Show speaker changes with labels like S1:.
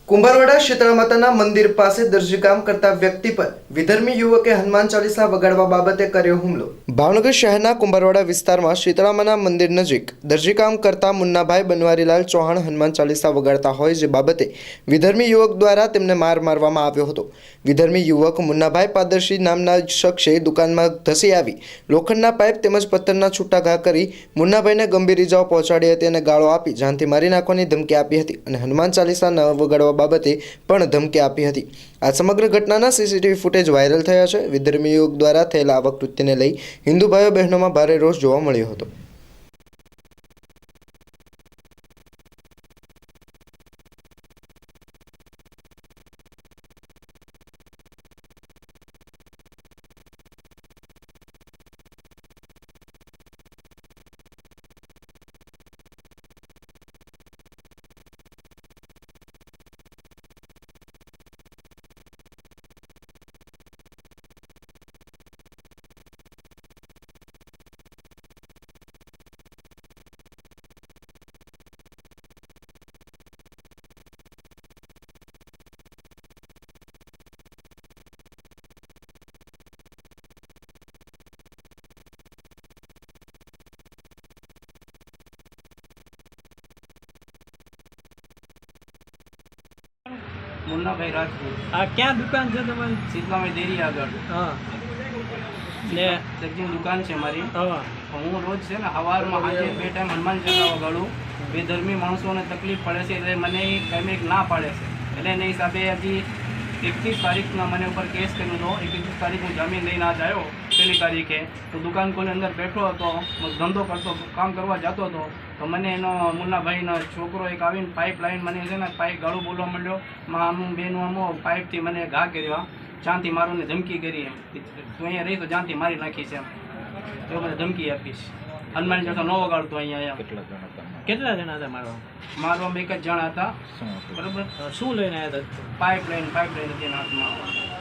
S1: કુંભારવાડા શીતળા માતાના મંદિર પાસે દરજીકામ કરતા વ્યક્તિ પર વિધર્મી યુવકે હનુમાન ચાલીસા વગાડવા બાબતે કર્યો હુમલો। ભાવનગર શહેરના કુંભારવાડા વિસ્તારમાં શીતળામાના મંદિર નજીક દરજીકામ કરતા મુન્નાભાઈ બનવારીલાલ ચૌહાણ હનુમાન ચાલીસા વગાડતા હોય જે બાબતે વિધર્મી યુવક દ્વારા તેમને મારવામાં આવ્યો હતો। વિધર્મી યુવક મુન્નાભાઈ પાદરશી નામના શખ્સે દુકાનમાં ધસી આવી લોખંડના પાઇપ તેમજ પથ્થરના છૂટા ઘા કરી મુન્નાભાઈને ગંભીર ઇજાઓ પહોંચાડી હતી અને ગાળો આપી જાનથી મારી નાખવાની ધમકી આપી હતી અને હનુમાન ચાલીસા ન વગાડવા બાબતે પણ ધમકી આપી હતી। આ સમગ્ર ઘટનાના સીસીટીવી ફૂટેજ વાયરલ થયા છે। વિધર્મી યુવક દ્વારા થયેલા આવા કૃત્યને લઈ હિન્દુ ભાઈઓ બહેનોમાં ભારે રોષ જોવા મળ્યો હતો।
S2: मुन्ना भाई राजपूत
S3: आ क्या दुकान है तुम्हारी?
S2: शीतला में देरी आगळ
S3: हाँ ने
S2: दर्जी दुकान है हमारी।
S3: हाँ
S2: હું રોજ છે ને સવારમાં સાંજે 2 ટાઈમ હનુમાન ચાલીસા વગાડું। બેધર્મી માણસોને તકલીફ પડે છે એટલે મને કાંઈક ના પાડે છે એટલે એના હિસાબે હજી 31 તારીખના મને ઉપર કેસ કર્યો હતો। 31 તારીખ હું જામીન લઈને આજ આવ્યો। પહેલી તારીખે તો દુકાન કોને અંદર બેઠો હતો, ધંધો કરતો, કામ કરવા જતો હતો તો મને એનો મુન્નાભાઈનો છોકરો એક આવીને પાઇપ લાઈન મને છે ને પાઇપ ગાળું બોલવા માંડ્યો। આમું બેનું આમો પાઇપથી મને ઘા કર્યા, જાનથી મારોને ધમકી કરી એમ તું અહીંયા રહી તો જાનથી મારી નાખીશ એમ તો મને ધમકી આપીશ। હનુમાન ચાલીસા ન વગાડતો અહીંયા એમ।
S3: કેટલા જણા હતા મારો?
S2: મારવામાં એક જ જણા હતા, બરાબર।
S3: શું લઈને આવ્યા હતા?
S2: પાઇપ લાઈન હતી એના હાથમાં।